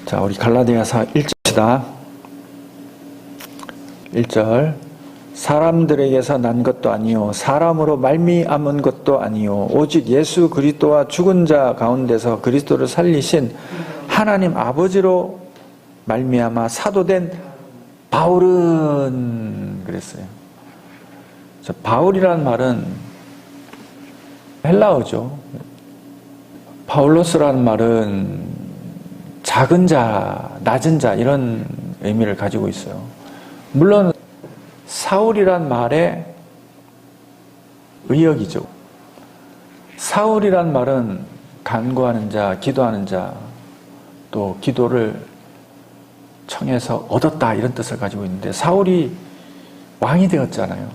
자, 우리 갈라디아서 1절이다. 1절. 사람들에게서 난 것도 아니요 사람으로 말미암은 것도 아니요 오직 예수 그리스도와 죽은 자 가운데서 그리스도를 살리신 하나님 아버지로 말미암아 사도된 바울은 그랬어요. 바울이라는 말은 헬라어죠. 바울로스라는 말은 작은 자, 낮은 자 이런 의미를 가지고 있어요. 물론 사울이란 말의 의역이죠. 사울이란 말은 간구하는 자, 기도하는 자, 또 기도를 청해서 얻었다 이런 뜻을 가지고 있는데 사울이 왕이 되었잖아요.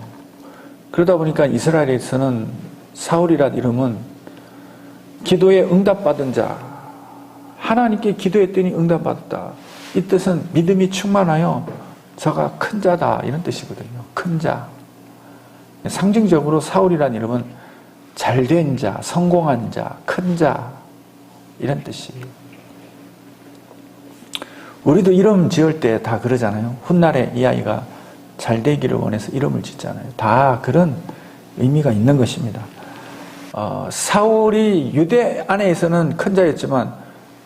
그러다 보니까 이스라엘에서는 사울이란 이름은 기도에 응답받은 자, 하나님께 기도했더니 응답받았다. 이 뜻은 믿음이 충만하여 저가 큰 자다 이런 뜻이거든요. 큰 자. 상징적으로 사울이란 이름은 잘된 자, 성공한 자, 큰 자 이런 뜻이에요. 우리도 이름 지을 때 다 그러잖아요. 훗날에 이 아이가 잘 되기를 원해서 이름을 짓잖아요. 다 그런 의미가 있는 것입니다. 사울이 유대 안에서는 큰 자였지만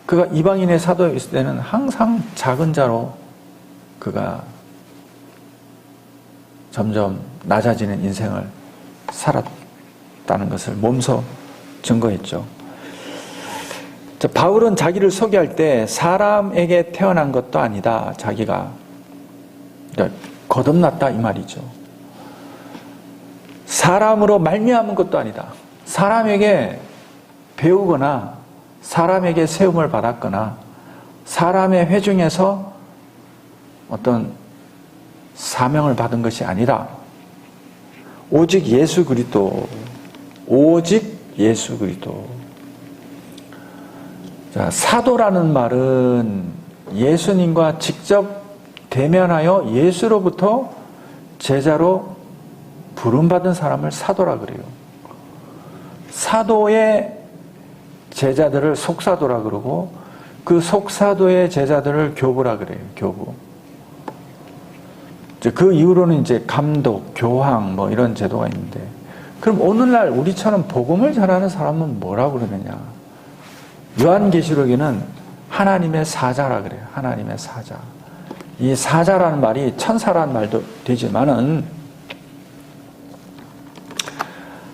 그가 이방인의 사도였을 때는 항상 작은 자로 그가 점점 낮아지는 인생을 살았다는 것을 몸소 증거했죠. 바울은 자기를 소개할 때 사람에게 태어난 것도 아니다. 자기가 거듭났다 이 말이죠. 사람으로 말미암은 것도 아니다. 사람에게 배우거나 사람에게 세움을 받았거나 사람의 회중에서 어떤 사명을 받은 것이 아니라 오직 예수 그리스도, 오직 예수 그리스도. 자, 사도라는 말은 예수님과 직접 대면하여 예수로부터 제자로 부름받은 사람을 사도라 그래요. 사도의 제자들을 속사도라 그러고 그 속사도의 제자들을 교부라 그래요. 교부. 그 이후로는 이제 감독, 교황 뭐 이런 제도가 있는데 그럼 오늘날 우리처럼 복음을 전하는 사람은 뭐라고 그러느냐? 요한계시록에는 하나님의 사자라 그래요. 하나님의 사자. 이 사자라는 말이 천사라는 말도 되지만은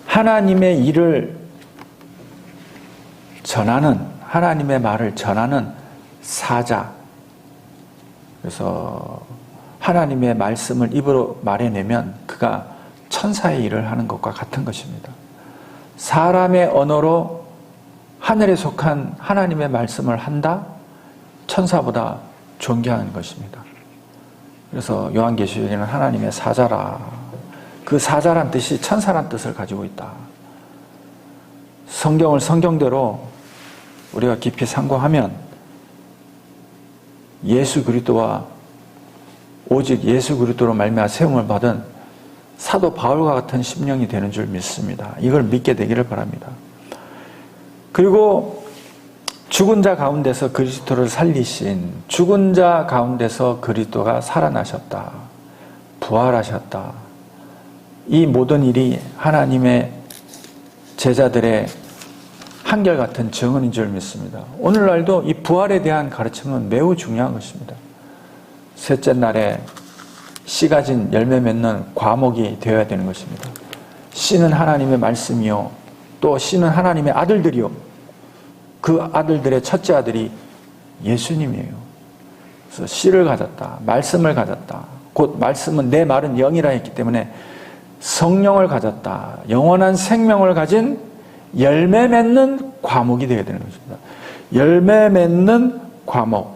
하나님의 일을 전하는, 하나님의 말을 전하는 사자. 그래서 하나님의 말씀을 입으로 말해내면 그가 천사의 일을 하는 것과 같은 것입니다. 사람의 언어로 하늘에 속한 하나님의 말씀을 한다? 천사보다 존귀한 것입니다. 그래서 요한계시록에는 하나님의 사자라. 그 사자란 뜻이 천사란 뜻을 가지고 있다. 성경을 성경대로 우리가 깊이 상고하면 예수 그리스도와 오직 예수 그리스도로 말미암아 세움을 받은 사도 바울과 같은 심령이 되는 줄 믿습니다. 이걸 믿게 되기를 바랍니다. 그리고 죽은 자 가운데서 그리스도를 살리신 죽은 자 가운데서 그리스도가 살아나셨다. 부활하셨다. 이 모든 일이 하나님의 제자들의 한결같은 증언인 줄 믿습니다. 오늘날도 이 부활에 대한 가르침은 매우 중요한 것입니다. 셋째 날에 씨가 진 열매 맺는 과목이 되어야 되는 것입니다. 씨는 하나님의 말씀이요 또 씨는 하나님의 아들들이요 그 아들들의 첫째 아들이 예수님이에요. 그래서 씨를 가졌다. 말씀을 가졌다. 곧 말씀은 내 말은 영이라 했기 때문에 성령을 가졌다. 영원한 생명을 가진 열매 맺는 과목이 되어야 되는 것입니다. 열매 맺는 과목.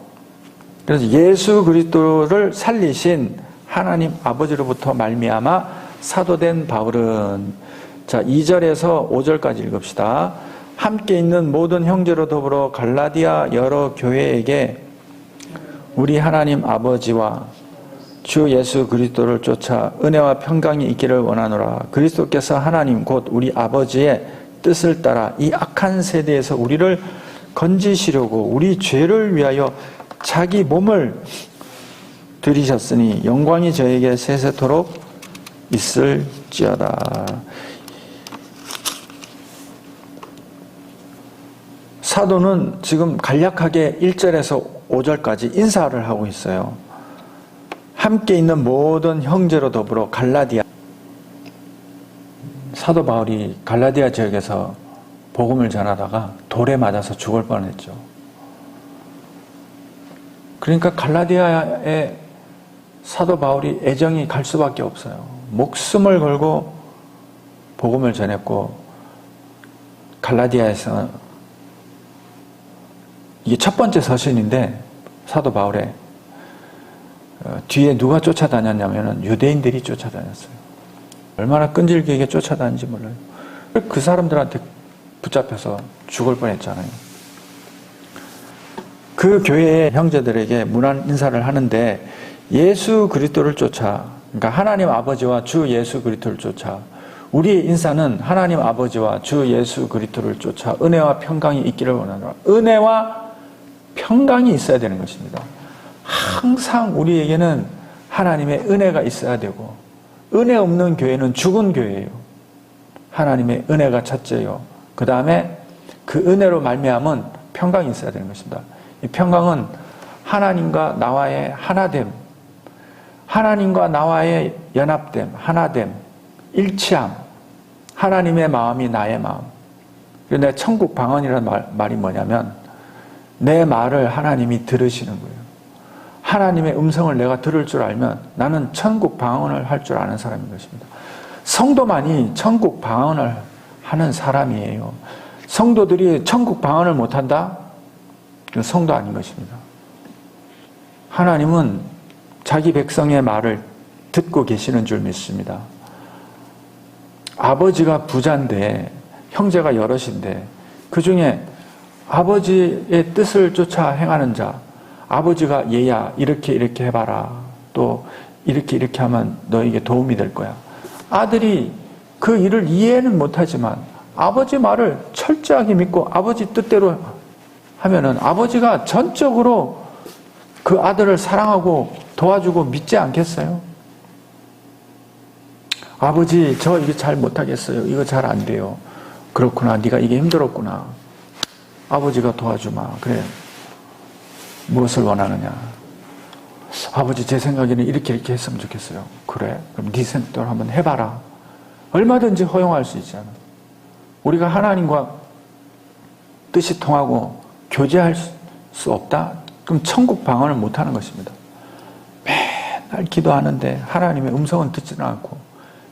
그래서 예수 그리스도를 살리신 하나님 아버지로부터 말미암아 사도된 바울은 자 2절에서 5절까지 읽읍시다. 함께 있는 모든 형제로 더불어 갈라디아 여러 교회에게 우리 하나님 아버지와 주 예수 그리스도를 쫓아 은혜와 평강이 있기를 원하노라. 그리스도께서 하나님 곧 우리 아버지의 뜻을 따라 이 악한 세대에서 우리를 건지시려고 우리 죄를 위하여 자기 몸을 들이셨으니 영광이 저에게 세세토록 있을지어다. 사도는 지금 간략하게 1절에서 5절까지 인사를 하고 있어요. 함께 있는 모든 형제로 더불어 갈라디아, 사도 바울이 갈라디아 지역에서 복음을 전하다가 돌에 맞아서 죽을 뻔했죠. 그러니까 갈라디아에 사도 바울이 애정이 갈 수밖에 없어요. 목숨을 걸고 복음을 전했고, 갈라디아에서 이게 첫 번째 서신인데 사도 바울의 뒤에 누가 쫓아다녔냐면 유대인들이 쫓아다녔어요. 얼마나 끈질기게 쫓아다니는지 몰라요. 그 사람들한테 붙잡혀서 죽을 뻔했잖아요. 그 교회의 형제들에게 문안 인사를 하는데 예수 그리스도를 쫓아, 그러니까 하나님 아버지와 주 예수 그리스도를 쫓아, 우리의 인사는 하나님 아버지와 주 예수 그리스도를 쫓아 은혜와 평강이 있기를 원하노라. 은혜와 평강이 있어야 되는 것입니다. 항상 우리에게는 하나님의 은혜가 있어야 되고, 은혜 없는 교회는 죽은 교회예요. 하나님의 은혜가 첫째요. 그 다음에 그 은혜로 말미암은 평강이 있어야 되는 것입니다. 이 평강은 하나님과 나와의 하나됨, 하나님과 나와의 연합됨, 하나됨, 일치함, 하나님의 마음이 나의 마음. 그런데 천국 방언이라는 말이 뭐냐면 내 말을 하나님이 들으시는 거예요. 하나님의 음성을 내가 들을 줄 알면 나는 천국 방언을 할 줄 아는 사람인 것입니다. 성도만이 천국 방언을 하는 사람이에요. 성도들이 천국 방언을 못한다? 그건 성도 아닌 것입니다. 하나님은 자기 백성의 말을 듣고 계시는 줄 믿습니다. 아버지가 부자인데 형제가 여럿인데 그 중에 아버지의 뜻을 쫓아 행하는 자, 아버지가 얘야 이렇게 해봐라, 또 이렇게 하면 너에게 도움이 될 거야. 아들이 그 일을 이해는 못하지만 아버지 말을 철저하게 믿고 아버지 뜻대로 하면은 아버지가 전적으로 그 아들을 사랑하고 도와주고 믿지 않겠어요? 아버지 저 이거 잘 못하겠어요. 이거 잘 안 돼요. 그렇구나. 네가 이게 힘들었구나. 아버지가 도와주마. 그래. 무엇을 원하느냐? 아버지 제 생각에는 이렇게 했으면 좋겠어요. 그래. 그럼 네 생각대로 한번 해봐라. 얼마든지 허용할 수 있잖아. 우리가 하나님과 뜻이 통하고 교제할 수 없다? 그럼 천국 방언을 못하는 것입니다. 맨날 기도하는데 하나님의 음성은 듣지는 않고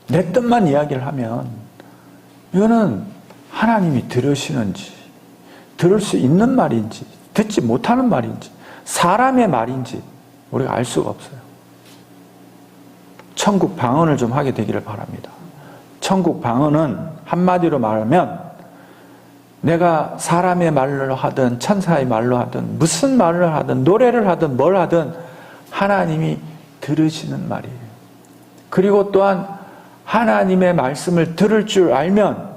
내 뜻만 이야기를 하면 이거는 하나님이 들으시는지, 들을 수 있는 말인지, 듣지 못하는 말인지, 사람의 말인지 우리가 알 수가 없어요. 천국 방언을 좀 하게 되기를 바랍니다. 천국 방언은 한마디로 말하면 내가 사람의 말로 하든 천사의 말로 하든 무슨 말을 하든 노래를 하든 뭘 하든 하나님이 들으시는 말이에요. 그리고 또한 하나님의 말씀을 들을 줄 알면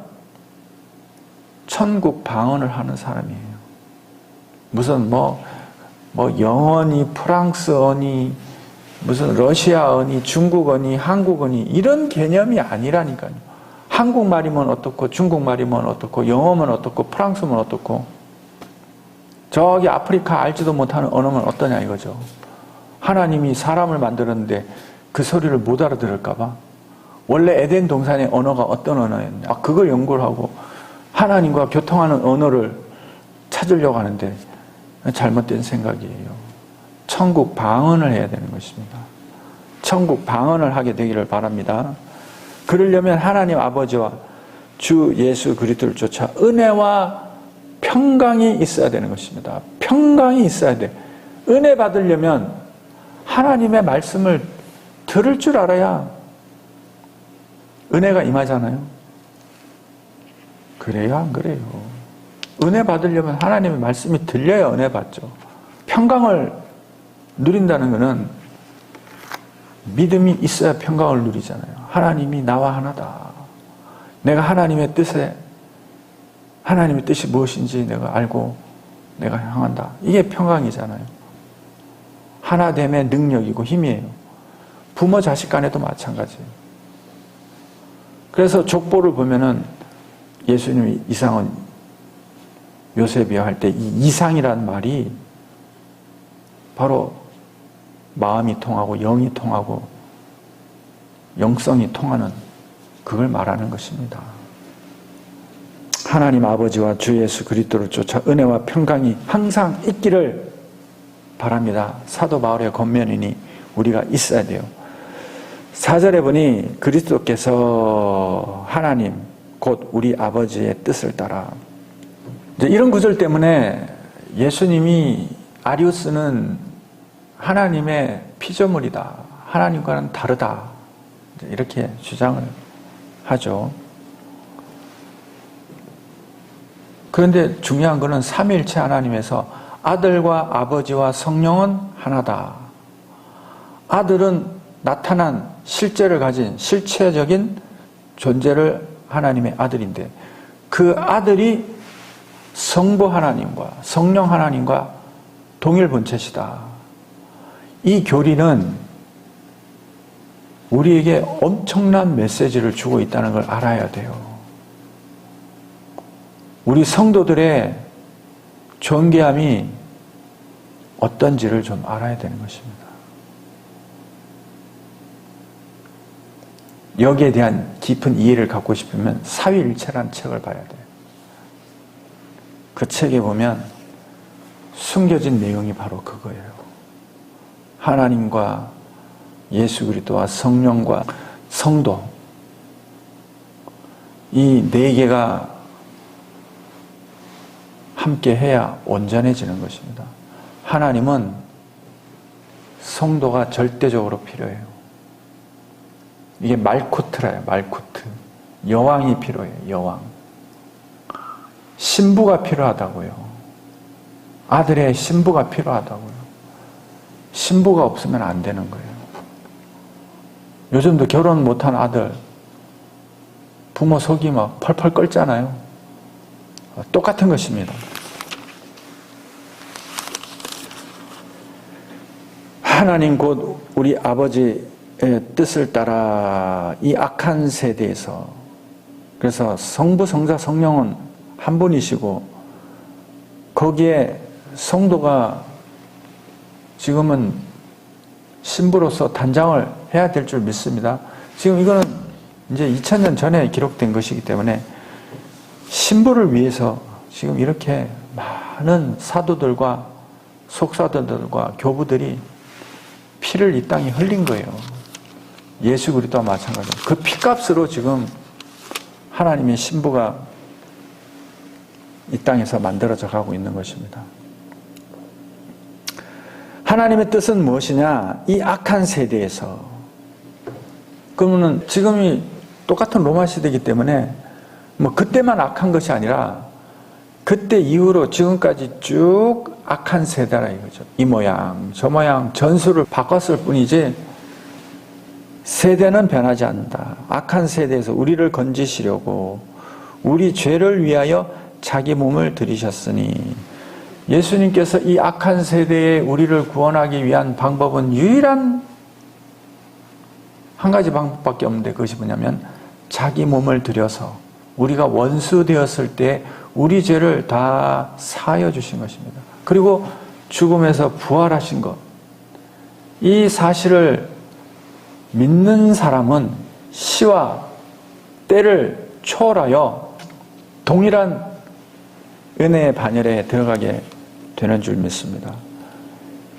천국 방언을 하는 사람이에요. 무슨 영어니 프랑스어니 무슨 러시아어니 중국어니 한국어니 이런 개념이 아니라니까요. 한국말이면 어떻고 중국말이면 어떻고 영어면 어떻고 프랑스면 어떻고 저기 아프리카 알지도 못하는 언어면 어떠냐 이거죠. 하나님이 사람을 만들었는데 그 소리를 못 알아들을까 봐 원래 에덴 동산의 언어가 어떤 언어였냐 그걸 연구를 하고 하나님과 교통하는 언어를 찾으려고 하는데 잘못된 생각이에요. 천국 방언을 해야 되는 것입니다. 천국 방언을 하게 되기를 바랍니다. 그러려면 하나님 아버지와 주 예수 그리스도를 쫓아 은혜와 평강이 있어야 되는 것입니다. 평강이 있어야 돼. 은혜 받으려면 하나님의 말씀을 들을 줄 알아야 은혜가 임하잖아요. 그래요, 안 그래요? 은혜 받으려면 하나님의 말씀이 들려야 은혜 받죠. 평강을 누린다는 것은 믿음이 있어야 평강을 누리잖아요. 하나님이 나와 하나다. 내가 하나님의 뜻이 무엇인지 내가 알고 내가 향한다. 이게 평강이잖아요. 하나됨의 능력이고 힘이에요. 부모 자식 간에도 마찬가지예요. 그래서 족보를 보면은 예수님이 이상은 요셉이야 할 때 이 이상이라는 말이 바로 마음이 통하고 영이 통하고 영성이 통하는 그걸 말하는 것입니다. 하나님 아버지와 주 예수 그리스도를 쫓아 은혜와 평강이 항상 있기를 바랍니다. 사도 바울의 권면이니 우리가 있어야 돼요. 4절에 보니 그리스도께서 하나님 곧 우리 아버지의 뜻을 따라, 이런 구절 때문에 예수님이 아리우스는 하나님의 피조물이다, 하나님과는 다르다, 이렇게 주장을 하죠. 그런데 중요한 것은 삼위일체 하나님에서 아들과 아버지와 성령은 하나다. 아들은 나타난 실제를 가진 실체적인 존재를 하나님의 아들인데 그 아들이 성부 하나님과 성령 하나님과 동일 본체시다. 이 교리는 우리에게 엄청난 메시지를 주고 있다는 걸 알아야 돼요. 우리 성도들의 존귀함이 어떤지를 좀 알아야 되는 것입니다. 여기에 대한 깊은 이해를 갖고 싶으면 사위일체라는 책을 봐야 돼요. 그 책에 보면 숨겨진 내용이 바로 그거예요. 하나님과 예수 그리스도와 성령과 성도, 이 네 개가 함께 해야 온전해지는 것입니다. 하나님은 성도가 절대적으로 필요해요. 이게 말코트라요. 말코트. 여왕이 필요해요. 여왕. 신부가 필요하다고요. 아들의 신부가 필요하다고요. 신부가 없으면 안 되는 거예요. 요즘도 결혼 못한 아들 부모 속이 막 펄펄 끓잖아요. 똑같은 것입니다. 하나님 곧 우리 아버지의 뜻을 따라 이 악한 세대에서, 그래서 성부 성자 성령은 한 분이시고 거기에 성도가 지금은 신부로서 단장을 해야 될 줄 믿습니다. 지금 이거는 이제 2000년 전에 기록된 것이기 때문에 신부를 위해서 지금 이렇게 많은 사도들과 속사도들과 교부들이 피를 이 땅에 흘린 거예요. 예수 그리스도와 마찬가지로 그 피값으로 지금 하나님의 신부가 이 땅에서 만들어져 가고 있는 것입니다. 하나님의 뜻은 무엇이냐? 이 악한 세대에서, 그러면 지금이 똑같은 로마 시대이기 때문에 뭐 그때만 악한 것이 아니라 그때 이후로 지금까지 쭉 악한 세대라 이거죠. 이 모양 저 모양 전술을 바꿨을 뿐이지 세대는 변하지 않는다. 악한 세대에서 우리를 건지시려고 우리 죄를 위하여 자기 몸을 들이셨으니, 예수님께서 이 악한 세대에 우리를 구원하기 위한 방법은 유일한 한 가지 방법밖에 없는데 그것이 뭐냐면 자기 몸을 들여서 우리가 원수 되었을 때 우리 죄를 다 사하여 주신 것입니다. 그리고 죽음에서 부활하신 것, 이 사실을 믿는 사람은 시와 때를 초월하여 동일한 은혜의 반열에 들어가게 되는 줄 믿습니다.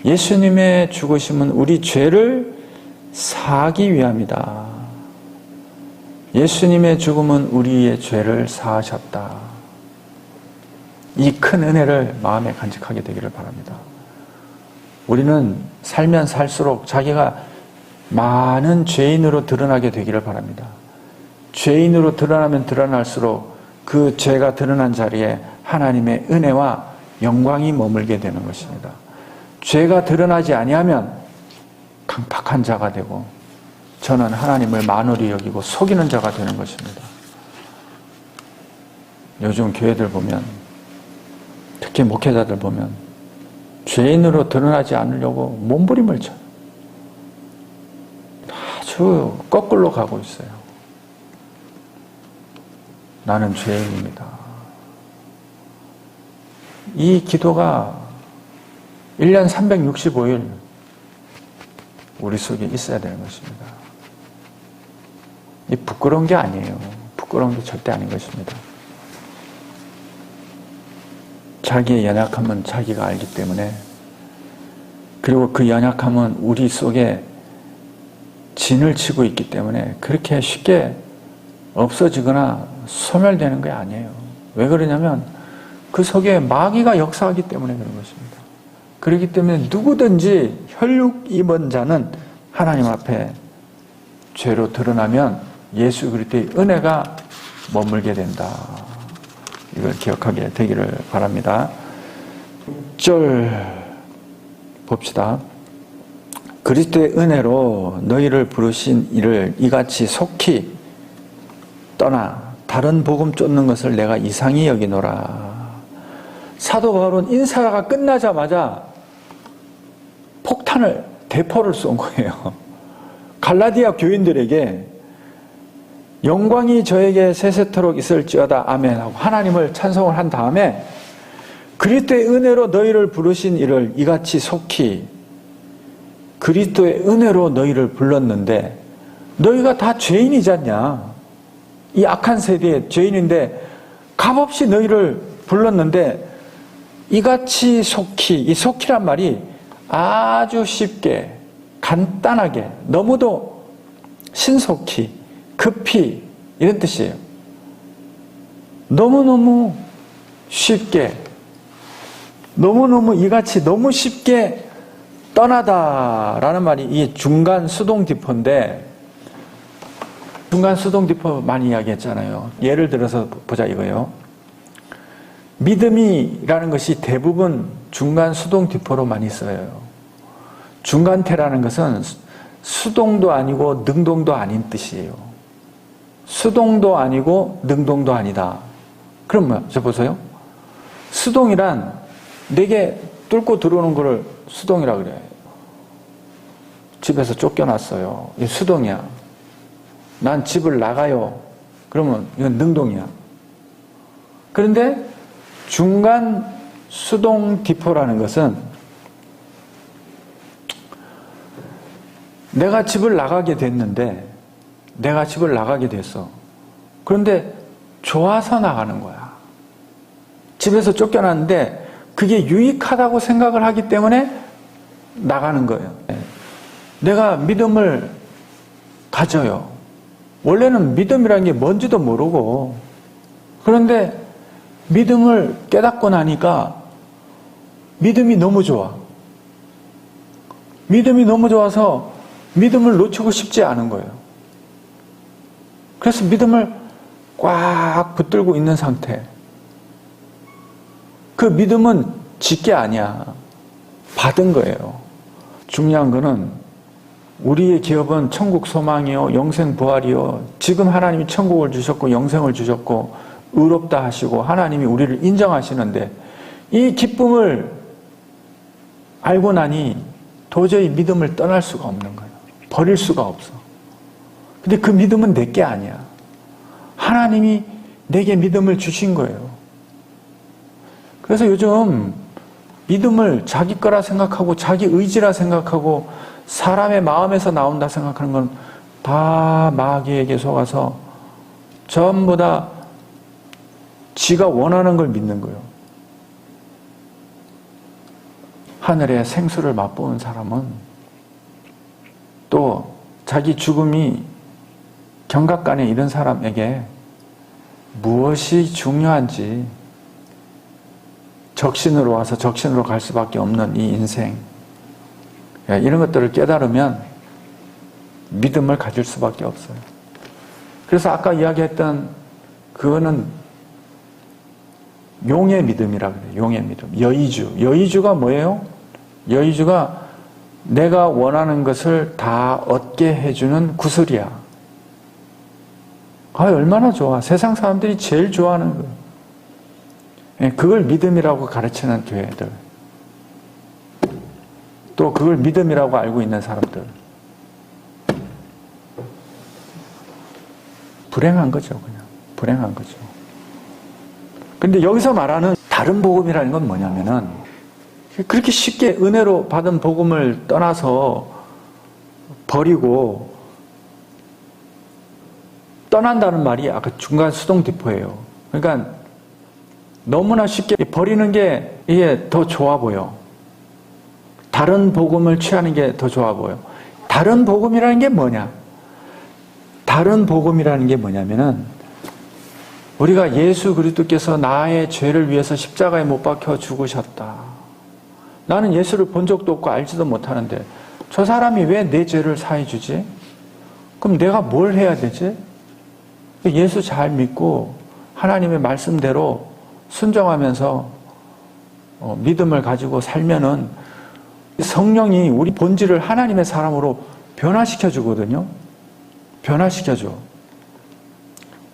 예수님의 죽으심은 우리 죄를 사하기 위함이다. 예수님의 죽음은 우리의 죄를 사하셨다. 이 큰 은혜를 마음에 간직하게 되기를 바랍니다. 우리는 살면 살수록 자기가 많은 죄인으로 드러나게 되기를 바랍니다. 죄인으로 드러나면 드러날수록 그 죄가 드러난 자리에 하나님의 은혜와 영광이 머물게 되는 것입니다. 죄가 드러나지 아니하면 강팍한 자가 되고 저는 하나님을 만홀히 여기고 속이는 자가 되는 것입니다. 요즘 교회들 보면, 특히 목회자들 보면 죄인으로 드러나지 않으려고 몸부림을 쳐요. 아주 거꾸로 가고 있어요. 나는 죄인입니다. 이 기도가 1년 365일 우리 속에 있어야 되는 것입니다. 이 부끄러운 게 아니에요. 부끄러운 게 절대 아닌 것입니다. 자기의 연약함은 자기가 알기 때문에, 그리고 그 연약함은 우리 속에 진을 치고 있기 때문에 그렇게 쉽게 없어지거나 소멸되는 게 아니에요. 왜 그러냐면 그 속에 마귀가 역사하기 때문에 그런 것입니다. 그렇기 때문에 누구든지 혈육 입은 자는 하나님 앞에 죄로 드러나면 예수 그리스도의 은혜가 머물게 된다. 이걸 기억하게 되기를 바랍니다. 6절 봅시다. 그리스도의 은혜로 너희를 부르신 이를 이같이 속히 떠나 다른 복음 쫓는 것을 내가 이상히 여기노라. 사도 바울은 인사가 끝나자마자 폭탄을, 대포를 쏜 거예요. 갈라디아 교인들에게 영광이 저에게 세세토록 있을지어다 아멘 하고 하나님을 찬송을 한 다음에 그리스도의 은혜로 너희를 부르신 이를 이같이 속히, 그리스도의 은혜로 너희를 불렀는데 너희가 다 죄인이지 않냐. 이 악한 세대의 죄인인데 값없이 너희를 불렀는데 이같이 속히, 이 속히란 말이 아주 쉽게 간단하게 너무도 신속히 급히 이런 뜻이에요. 너무너무 쉽게, 너무너무 이같이 너무 쉽게 떠나다라는 말이 이 중간 수동 디포인데, 중간 수동 디포 많이 이야기했잖아요. 예를 들어서 보자 이거요. 믿음이라는 것이 대부분 중간 수동 디포로 많이 써요. 중간태라는 것은 수동도 아니고 능동도 아닌 뜻이에요. 수동도 아니고 능동도 아니다. 그럼 뭐야? 저 보세요. 수동이란 내게 뚫고 들어오는 거를 수동이라 그래. 집에서 쫓겨났어요. 이게 수동이야. 난 집을 나가요. 그러면 이건 능동이야. 그런데 중간 수동 디포라는 것은 내가 집을 나가게 됐는데, 내가 집을 나가게 됐어. 그런데 좋아서 나가는 거야. 집에서 쫓겨났는데 그게 유익하다고 생각을 하기 때문에 나가는 거예요. 내가 믿음을 가져요. 원래는 믿음이라는 게 뭔지도 모르고, 그런데 믿음을 깨닫고 나니까 믿음이 너무 좋아. 믿음이 너무 좋아서 믿음을 놓치고 싶지 않은 거예요. 그래서 믿음을 꽉 붙들고 있는 상태. 그 믿음은 짓게 아니야. 받은 거예요. 중요한 거는 우리의 기업은 천국 소망이요, 영생 부활이요. 지금 하나님이 천국을 주셨고 영생을 주셨고 의롭다 하시고 하나님이 우리를 인정하시는데 이 기쁨을 알고 나니 도저히 믿음을 떠날 수가 없는 거예요. 버릴 수가 없어. 근데 그 믿음은 내게 아니야. 하나님이 내게 믿음을 주신 거예요. 그래서 요즘 믿음을 자기 거라 생각하고 자기 의지라 생각하고 사람의 마음에서 나온다 생각하는 건 다 마귀에게 속아서 전부 다 지가 원하는 걸 믿는 거예요. 하늘의 생수를 맛보는 사람은 또 자기 죽음이 경각간에 이른 사람에게 무엇이 중요한지 적신으로 와서 적신으로 갈 수밖에 없는 이 인생, 이런 것들을 깨달으면 믿음을 가질 수밖에 없어요. 그래서 아까 이야기했던 그거는 용의 믿음이라 그래요. 용의 믿음. 여의주. 여의주가 뭐예요? 여의주가 내가 원하는 것을 다 얻게 해주는 구슬이야. 얼마나 좋아. 세상 사람들이 제일 좋아하는 거예요. 그걸 믿음이라고 가르치는 교회들. 또 그걸 믿음이라고 알고 있는 사람들. 불행한 거죠, 그냥. 불행한 거죠. 근데 여기서 말하는 다른 복음이라는 건 뭐냐면은, 그렇게 쉽게 은혜로 받은 복음을 떠나서 버리고 떠난다는 말이 아까 중간 수동 디포예요. 그러니까 너무나 쉽게 버리는 게 이게 더 좋아 보여. 다른 복음을 취하는 게 더 좋아 보여. 다른 복음이라는 게 뭐냐? 다른 복음이라는 게 뭐냐면은 우리가 예수 그리스도께서 나의 죄를 위해서 십자가에 못 박혀 죽으셨다. 나는 예수를 본 적도 없고 알지도 못하는데 저 사람이 왜 내 죄를 사해 주지? 그럼 내가 뭘 해야 되지? 예수 잘 믿고 하나님의 말씀대로 순종하면서 믿음을 가지고 살면은 성령이 우리 본질을 하나님의 사람으로 변화시켜 주거든요. 변화시켜 줘.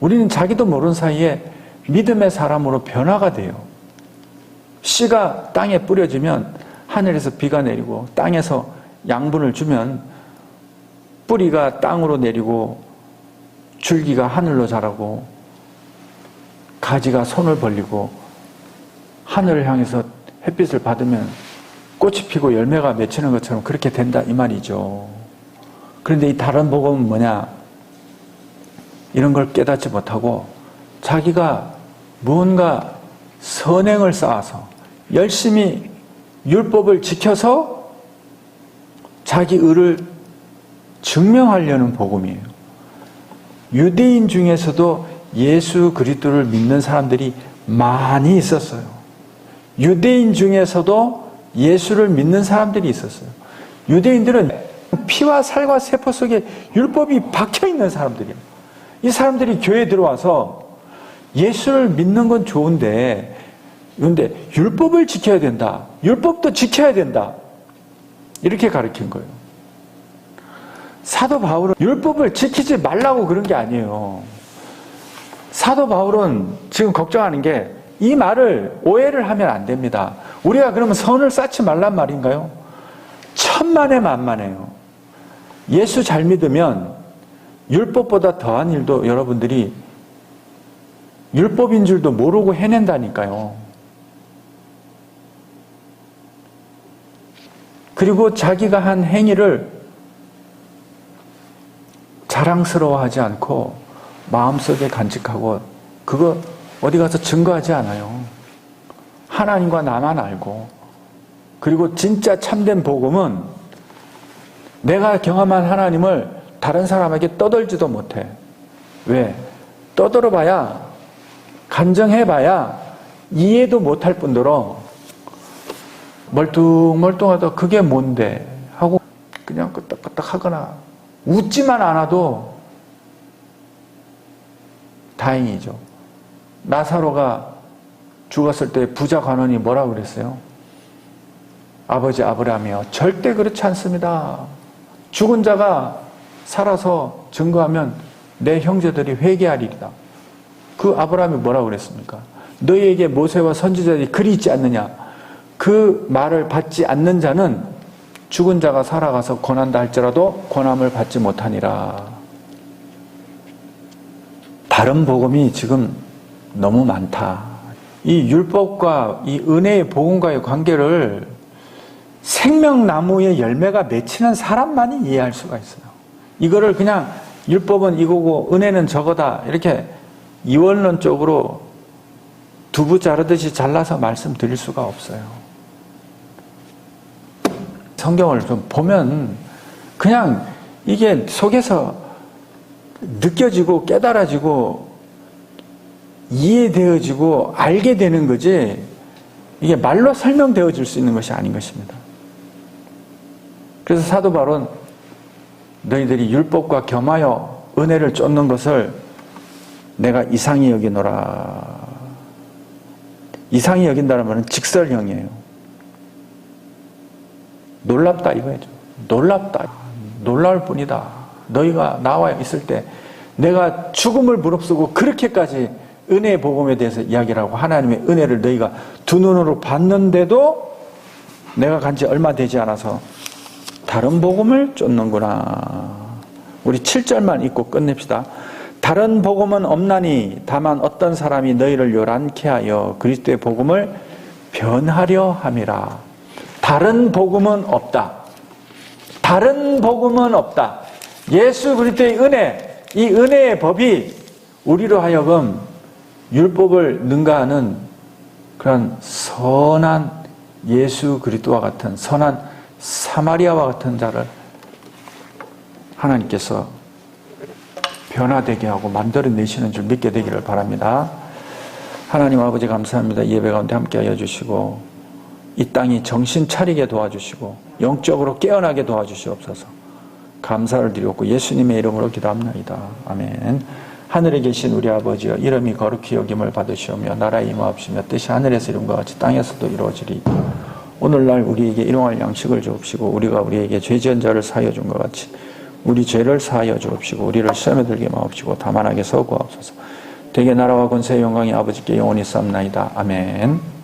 우리는 자기도 모르는 사이에 믿음의 사람으로 변화가 돼요. 씨가 땅에 뿌려지면 하늘에서 비가 내리고 땅에서 양분을 주면 뿌리가 땅으로 내리고 줄기가 하늘로 자라고 가지가 손을 벌리고 하늘을 향해서 햇빛을 받으면 꽃이 피고 열매가 맺히는 것처럼 그렇게 된다 이 말이죠. 그런데 이 다른 복음은 뭐냐? 이런 걸 깨닫지 못하고 자기가 무언가 선행을 쌓아서 열심히 율법을 지켜서 자기 의를 증명하려는 복음이에요. 유대인 중에서도 예수 그리스도를 믿는 사람들이 많이 있었어요. 유대인 중에서도 예수를 믿는 사람들이 있었어요. 유대인들은 피와 살과 세포 속에 율법이 박혀 있는 사람들이에요. 이 사람들이 교회에 들어와서 예수를 믿는 건 좋은데, 그런데 율법을 지켜야 된다. 율법도 지켜야 된다. 이렇게 가르친 거예요. 사도 바울은 율법을 지키지 말라고 그런 게 아니에요. 사도 바울은 지금 걱정하는 게 이 말을 오해를 하면 안 됩니다. 우리가 그러면 선을 쌓지 말란 말인가요? 천만에 만만해요. 예수 잘 믿으면 율법보다 더한 일도 여러분들이 율법인 줄도 모르고 해낸다니까요. 그리고 자기가 한 행위를 자랑스러워하지 않고 마음속에 간직하고 그거 어디 가서 증거하지 않아요. 하나님과 나만 알고. 그리고 진짜 참된 복음은 내가 경험한 하나님을 다른 사람에게 떠들지도 못해. 왜? 떠들어봐야, 간증해봐야 이해도 못할 뿐더러 멀뚱멀뚱하다 그게 뭔데 하고 그냥 끄떡끄떡 하거나 웃지만 않아도 다행이죠. 나사로가 죽었을 때 부자 관원이 뭐라고 그랬어요? 아버지 아브라함이요. 절대 그렇지 않습니다. 죽은 자가 살아서 증거하면 내 형제들이 회개하리이다. 그 아브라함이 뭐라고 그랬습니까? 너희에게 모세와 선지자들이 글이 있지 않느냐? 그 말을 받지 않는 자는 죽은 자가 살아가서 권한다 할지라도 권함을 받지 못하니라. 다른 복음이 지금 너무 많다. 이 율법과 이 은혜의 복음과의 관계를 생명나무의 열매가 맺히는 사람만이 이해할 수가 있어요. 이거를 그냥 율법은 이거고 은혜는 저거다 이렇게 이원론적으로 두부 자르듯이 잘라서 말씀드릴 수가 없어요. 성경을 좀 보면 그냥 이게 속에서 느껴지고 깨달아지고 이해되어지고 알게 되는 거지 이게 말로 설명되어질 수 있는 것이 아닌 것입니다. 그래서 사도 바울은 너희들이 율법과 겸하여 은혜를 쫓는 것을 내가 이상히 여기노라. 이상히 여긴다는 말은 직설형이에요. 놀랍다 이거죠. 놀랍다. 놀라울 뿐이다. 너희가 나와 있을 때 내가 죽음을 무릅쓰고 그렇게까지 은혜의 복음에 대해서 이야기를 하고 하나님의 은혜를 너희가 두 눈으로 봤는데도 내가 간지 얼마 되지 않아서 다른 복음을 쫓는구나. 우리 7절만 읽고 끝냅시다. 다른 복음은 없나니 다만 어떤 사람이 너희를 요란케 하여 그리스도의 복음을 변하려 함이라. 다른 복음은 없다. 다른 복음은 없다. 예수 그리스도의 은혜, 이 은혜의 법이 우리로 하여금 율법을 능가하는 그런 선한 예수 그리스도와 같은 선한 사마리아와 같은 자를 하나님께서 변화되게 하고 만들어내시는 줄 믿게 되기를 바랍니다. 하나님 아버지 감사합니다. 이 예배 가운데 함께하여 주시고 이 땅이 정신 차리게 도와주시고 영적으로 깨어나게 도와주시옵소서. 감사를 드렸고 예수님의 이름으로 기도합나이다. 아멘. 하늘에 계신 우리 아버지여, 이름이 거룩히 여김을 받으시오며 나라의 임하옵시며 뜻이 하늘에서 이룬 것 같이 땅에서도 이루어지리이다. 오늘날 우리에게 일용할 양식을 주옵시고 우리가 우리에게 죄 지은 자를 사하여 준 것 같이 우리 죄를 사하여 주옵시고 우리를 시험에 들게 마옵시고 다만하게 서구하옵소서. 대개 나라와 권세의 영광이 아버지께 영원히 쌓옵나이다. 아멘.